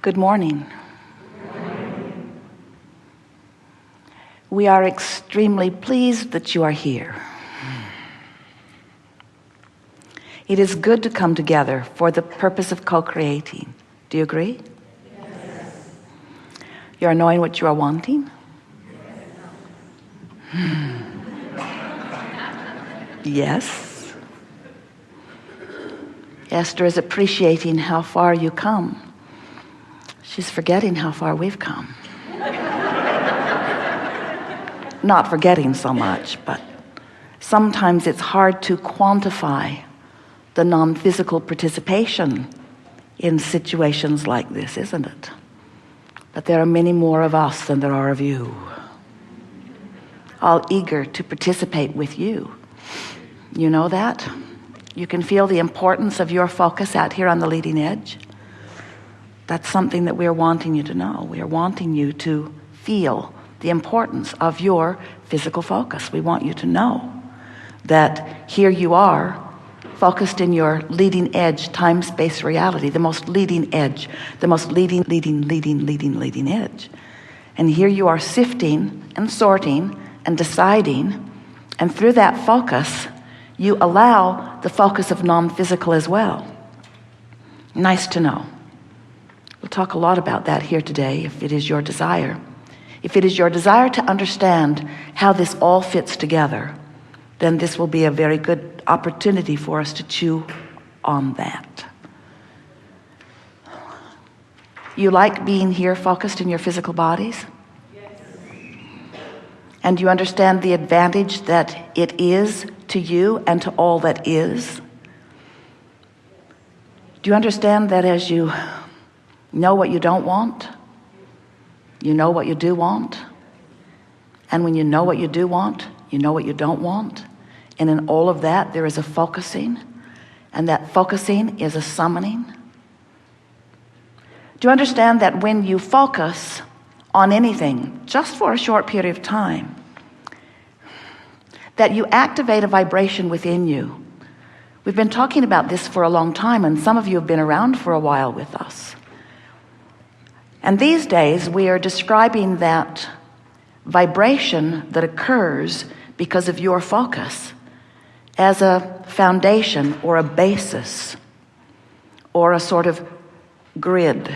Good morning. We are extremely pleased that you are here. It is good to come together for the purpose of co-creating. Do you agree? Yes. You are knowing what you are wanting? Yes. Esther is appreciating how far you come. She's forgetting how far we've come. Not forgetting so much, but sometimes it's hard to quantify the non-physical participation in situations like this, isn't it? But there are many more of us than there are of you, all eager to participate with you. You know that? You can feel the importance of your focus out here on the leading edge. That's something that we're wanting you to know. We are wanting you to feel the importance of your physical focus. We want you to know that here you are, focused in your leading edge time-space reality, the most leading edge, the most leading edge. And here you are sifting and sorting and deciding, and through that focus, you allow the focus of non-physical as well. Nice to know. We'll talk a lot about that here today, if it is your desire. If it is your desire to understand how this all fits together, then this will be a very good opportunity for us to chew on that. You like being here focused in your physical bodies? Yes. And you understand the advantage that it is to you and to all that is? Do you understand that as you know what you don't want, you know what you do want? And when you know what you do want, you know what you don't want. And in all of that, there is a focusing. And that focusing is a summoning. Do you understand that when you focus on anything, just for a short period of time, that you activate a vibration within you? We've been talking about this for a long time, and some of you have been around for a while with us. And these days, we are describing that vibration that occurs because of your focus as a foundation or a basis or a sort of grid.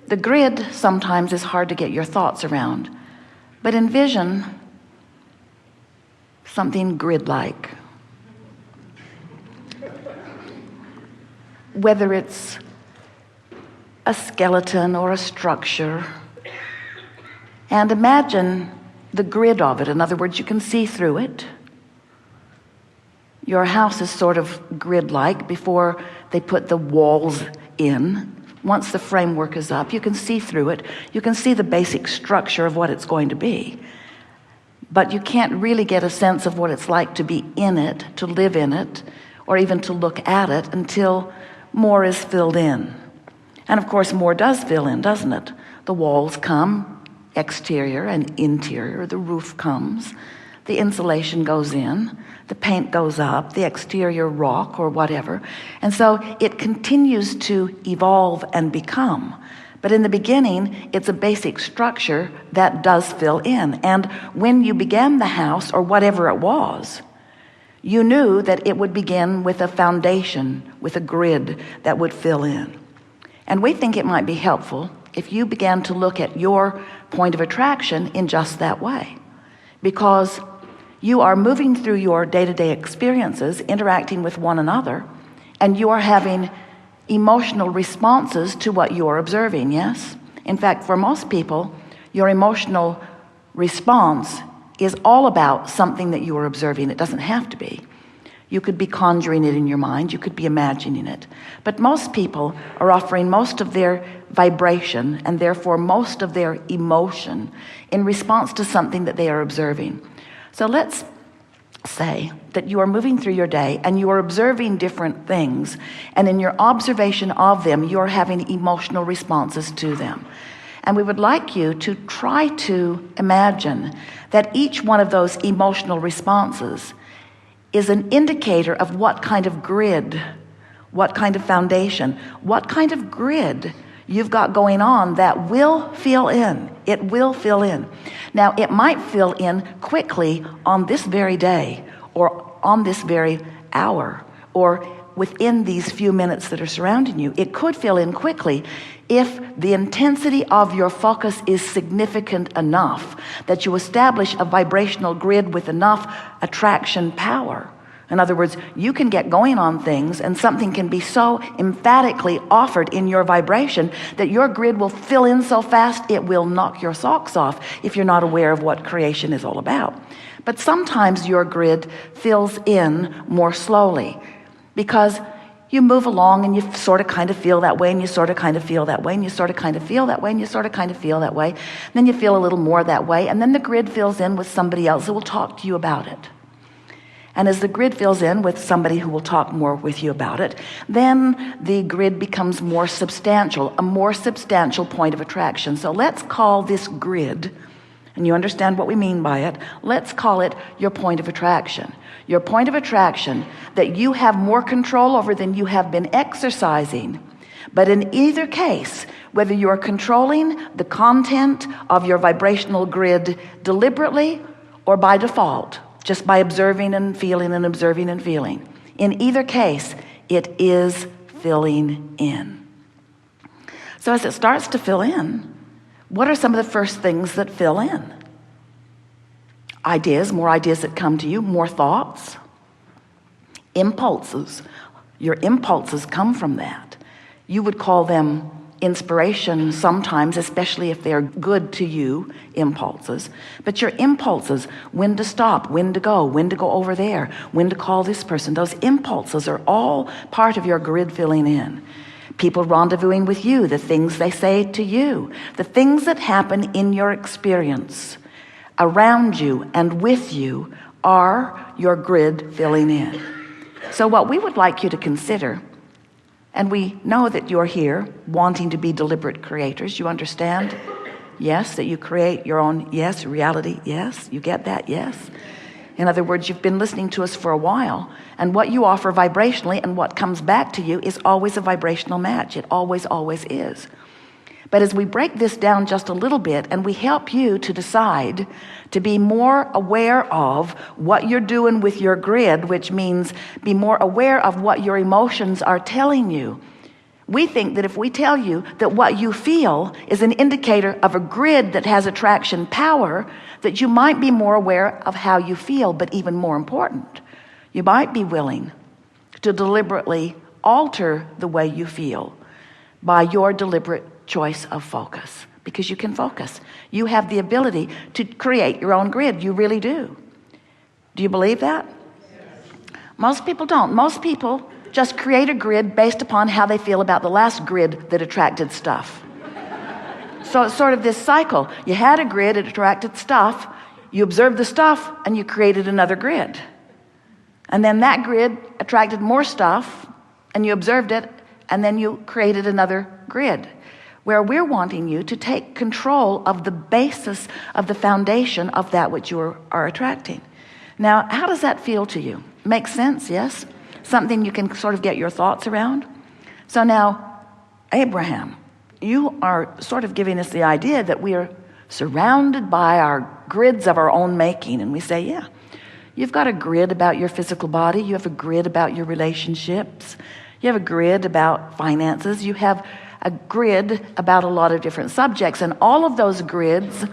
The grid sometimes is hard to get your thoughts around, but envision something grid-like. Whether it's a skeleton or a structure, and imagine the grid of it. In other words, you can see through it. Your house is sort of grid-like before they put the walls in. Once the framework is up, you can see through it. You can see the basic structure of what it's going to be. But you can't really get a sense of what it's like to be in it, to live in it, or even to look at it until more is filled in. And of course, more does fill in, doesn't it? The walls come, exterior and interior. The roof comes. The insulation goes in, the paint goes up, the exterior rock or whatever. And so it continues to evolve and become. But in the beginning, it's a basic structure that does fill in. And when you began the house or whatever it was, you knew that it would begin with a foundation, with a grid that would fill in. And we think it might be helpful if you began to look at your point of attraction in just that way. Because you are moving through your day-to-day experiences, interacting with one another, and you are having emotional responses to what you are observing, yes? In fact, for most people, your emotional response is all about something that you are observing. It doesn't have to be. You could be conjuring it in your mind. You could be imagining it. But most people are offering most of their vibration and therefore most of their emotion in response to something that they are observing. So let's say that you are moving through your day and you are observing different things, and in your observation of them you are having emotional responses to them. And we would like you to try to imagine that each one of those emotional responses is an indicator of what kind of grid, what kind of foundation, what kind of grid you've got going on that will fill in. It will fill in. Now, it might fill in quickly on this very day, or on this very hour, or within these few minutes that are surrounding you. It could fill in quickly if the intensity of your focus is significant enough that you establish a vibrational grid with enough attraction power. In other words, you can get going on things and something can be so emphatically offered in your vibration that your grid will fill in so fast it will knock your socks off if you're not aware of what creation is all about. But sometimes your grid fills in more slowly because you move along and you sort of kind of feel that way, and you sort of kind of feel that way, and you sort of kind of feel that way, and you sort of kind of feel that way. And then you feel a little more that way, and then the grid fills in with somebody else who will talk to you about it. And as the grid fills in with somebody who will talk more with you about it, then the grid becomes more substantial, a more substantial point of attraction. So let's call this grid, and you understand what we mean by it, let's call it your point of attraction. Your point of attraction that you have more control over than you have been exercising. But in either case, whether you are controlling the content of your vibrational grid deliberately or by default, just by observing and feeling and observing and feeling, in either case, it is filling in. So as it starts to fill in, what are some of the first things that fill in? Ideas, more ideas that come to you, more thoughts, impulses. Your impulses come from that. You would call them inspiration sometimes, especially if they're good to you, impulses. But your impulses, when to stop, when to go over there, when to call this person, those impulses are all part of your grid filling in. People rendezvousing with you, the things they say to you, the things that happen in your experience around you and with you are your grid filling in. So what we would like you to consider, and we know that you're here wanting to be deliberate creators, you understand? Yes, that you create your own, yes, reality, yes, you get that, yes. In other words, you've been listening to us for a while, and what you offer vibrationally and what comes back to you is always a vibrational match. It always, always is. But as we break this down just a little bit and we help you to decide to be more aware of what you're doing with your grid, which means be more aware of what your emotions are telling you. We think that if we tell you that what you feel is an indicator of a grid that has attraction power, that you might be more aware of how you feel, but even more important, you might be willing to deliberately alter the way you feel by your deliberate choice of focus, because you can focus. You have the ability to create your own grid. You really do. Do you believe that? Yes. Most people don't. Most people just create a grid based upon how they feel about the last grid that attracted stuff. So it's sort of this cycle. You had a grid, it attracted stuff, you observed the stuff, and you created another grid. And then that grid attracted more stuff, and you observed it, and then you created another grid. Where we're wanting you to take control of the basis of the foundation of that which you are attracting. Now, how does that feel to you? Makes sense, yes? Something you can sort of get your thoughts around? So now, Abraham, you are sort of giving us the idea that we are surrounded by our grids of our own making. And we say, yeah, you've got a grid about your physical body. You have a grid about your relationships. You have a grid about finances. You have a grid about a lot of different subjects, and all of those grids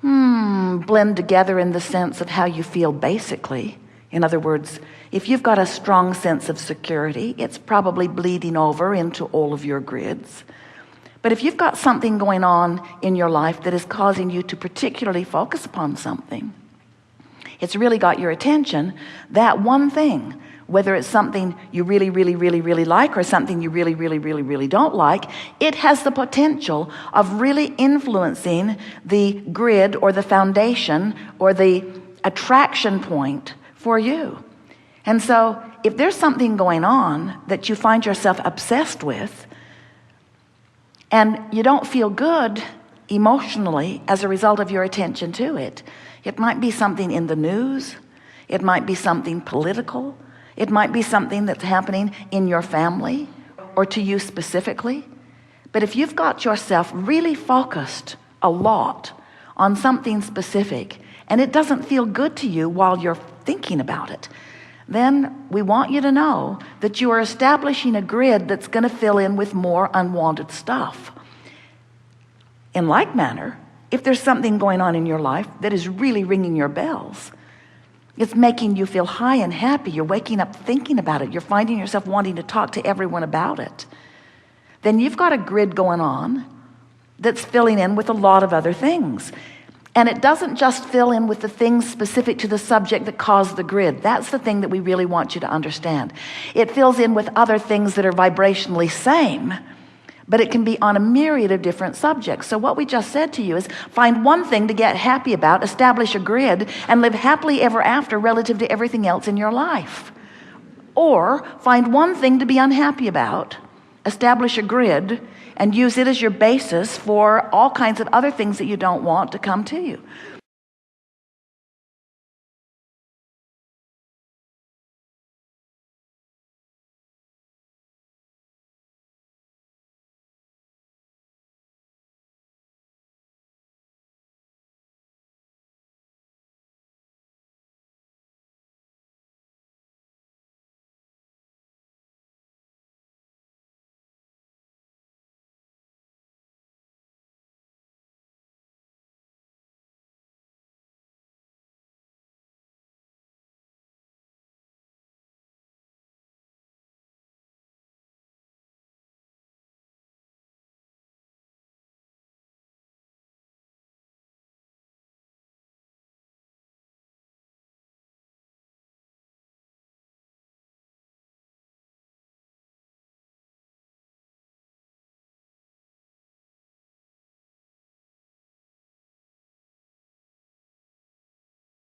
blend together in the sense of how you feel basically. In other words, if you've got a strong sense of security, it's probably bleeding over into all of your grids. But if you've got something going on in your life that is causing you to particularly focus upon something, it's really got your attention, that one thing, whether it's something you really, really, really, really like or something you really, really, really, really don't like, it has the potential of really influencing the grid or the foundation or the attraction point for you. And so if there's something going on that you find yourself obsessed with and you don't feel good emotionally as a result of your attention to it, it might be something in the news, it might be something political, it might be something that's happening in your family or to you specifically. But if you've got yourself really focused a lot on something specific and it doesn't feel good to you while you're thinking about it, then we want you to know that you are establishing a grid that's going to fill in with more unwanted stuff. In like manner, if there's something going on in your life that is really ringing your bells, it's making you feel high and happy, you're waking up thinking about it, you're finding yourself wanting to talk to everyone about it, then you've got a grid going on that's filling in with a lot of other things. And it doesn't just fill in with the things specific to the subject that cause the grid. That's the thing that we really want you to understand. It fills in with other things that are vibrationally same, but it can be on a myriad of different subjects. So what we just said to you is find one thing to get happy about, establish a grid, and live happily ever after relative to everything else in your life. Or find one thing to be unhappy about, establish a grid, and use it as your basis for all kinds of other things that you don't want to come to you.